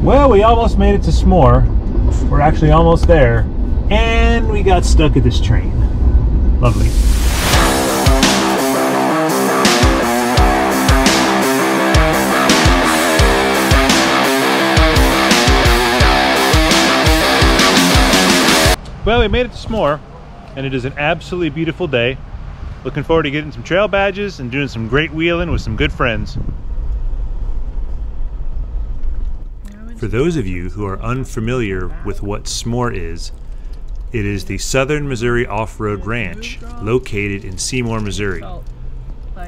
Well, we almost made it to Smore. We're actually almost there. And we got stuck at this train. Lovely. Well, we made it to Smore, and it is an absolutely beautiful day. Looking forward to getting some trail badges and doing some great wheeling with some good friends. For those of you who are unfamiliar with what Smore is, it is the Southern Missouri Off-Road Ranch located in Seymour, Missouri.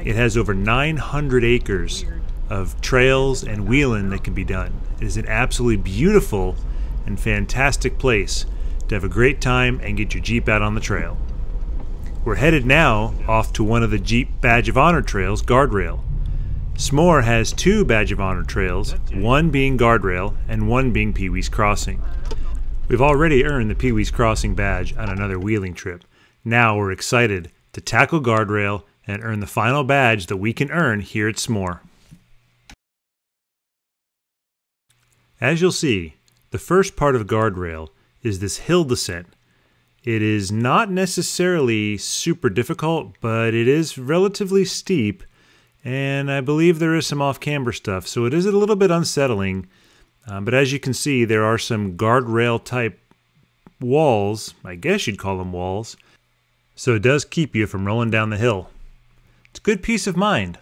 It has over 900 acres of trails and wheeling that can be done. It is an absolutely beautiful and fantastic place to have a great time and get your Jeep out on the trail. We're headed now off to one of the Jeep Badge of Honor trails, Guardrail. Smore has two Badge of Honor trails, one being Guardrail and one being Pee-wee's Crossing. We've already earned the Pee-wee's Crossing badge on another wheeling trip. Now we're excited to tackle Guardrail and earn the final badge that we can earn here at Smore. As you'll see, the first part of Guardrail is this hill descent. It is not necessarily super difficult, but it is relatively steep, and I believe there is some off-camber stuff, so it is a little bit unsettling. But as you can see, there are some guardrail type walls, I guess you'd call them walls, so it does keep you from rolling down the hill. It's good peace of mind.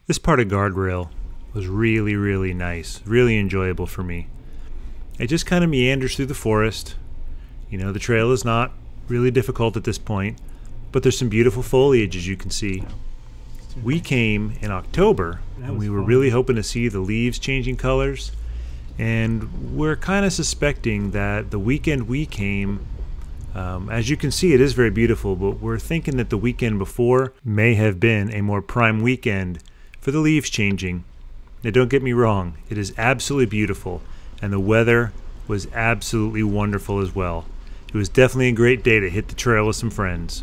This part of Guardrail was really nice, really enjoyable for me. It just kind of meanders through the forest. You know, the trail is not really difficult at this point, but there's some beautiful foliage, as you can see. We came in October, and we were really hoping to see the leaves changing colors, and we're kind of suspecting that the weekend we came, as you can see, it is very beautiful, but we're thinking that the weekend before may have been a more prime weekend for the leaves changing. Now don't get me wrong, it is absolutely beautiful, and the weather was absolutely wonderful as well. It was definitely a great day to hit the trail with some friends.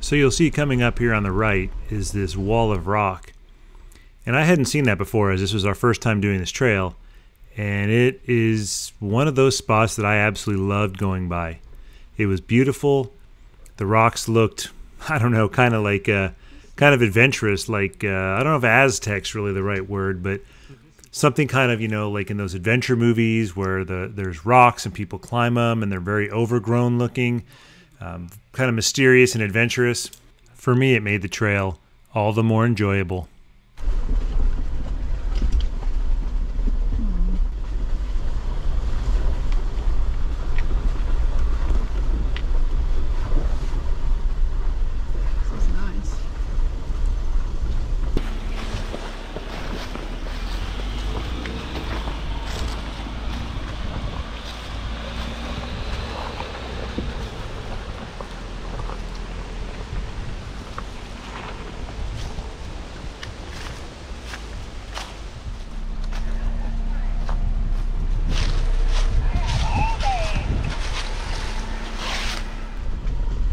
So you'll see coming up here on the right is this wall of rock, and I hadn't seen that before, as this was our first time doing this trail, and it is one of those spots that I absolutely loved going by. It was beautiful. The rocks looked, I don't know, kind of like kind of adventurous, like I don't know if Aztec's really the right word, but something kind of, you know, like in those adventure movies where there's rocks and people climb them and they're very overgrown looking, kind of mysterious and adventurous. For me, it made the trail all the more enjoyable.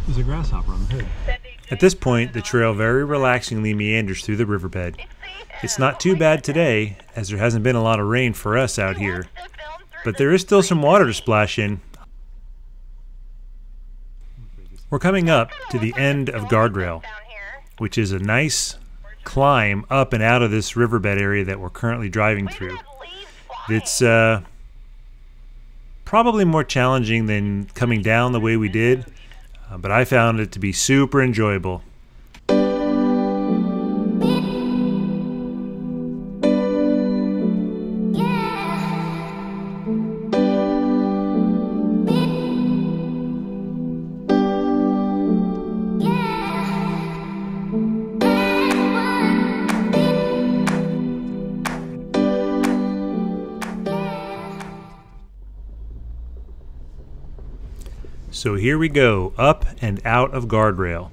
There's a grasshopper on the hood. At this point, the trail very relaxingly meanders through the riverbed. It's not too bad today, as there hasn't been a lot of rain for us out here, but there is still some water to splash in. We're coming up to the end of Guardrail, which is a nice climb up and out of this riverbed area that we're currently driving through. It's Probably more challenging than coming down the way we did, but I found it to be super enjoyable. So here we go, up and out of guardrail.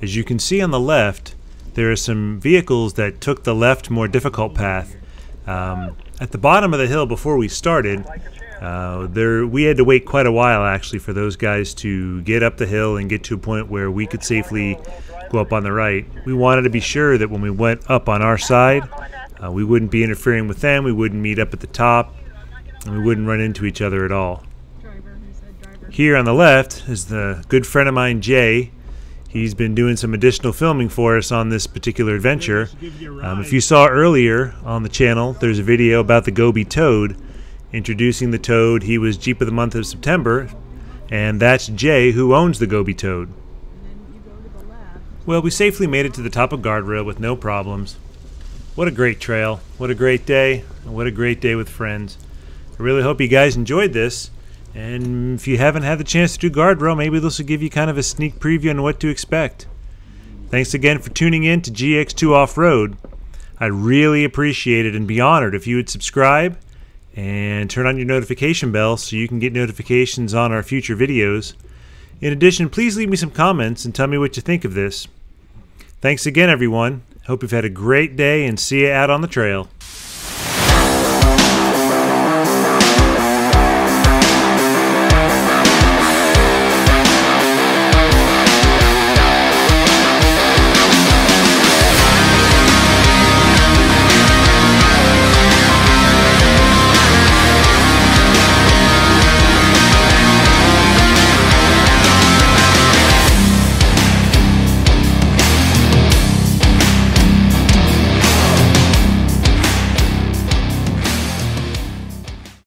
As you can see on the left, there are some vehicles that took the left, more difficult path. At the bottom of the hill before we started, we had to wait quite a while actually for those guys to get up the hill and get to a point where we could safely go up on the right. We wanted to be sure that when we went up on our side, we wouldn't be interfering with them, we wouldn't meet up at the top, and we wouldn't run into each other at all. Here on the left is the good friend of mine, Jay. He's been doing some additional filming for us on this particular adventure. If you saw earlier on the channel, there's a video about the Gobi Toad. Introducing the Toad, he was Jeep of the month of September, and that's Jay who owns the Gobi Toad. Well, we safely made it to the top of guardrail with no problems. What a great trail, what a great day, and what a great day with friends. I really hope you guys enjoyed this. And if you haven't had the chance to do guardrail, maybe this will give you kind of a sneak preview on what to expect. Thanks again for tuning in to GX2 Off-Road. I'd really appreciate it and be honored if you would subscribe and turn on your notification bell so you can get notifications on our future videos. In addition, please leave me some comments and tell me what you think of this. Thanks again, everyone. Hope you've had a great day and see you out on the trail.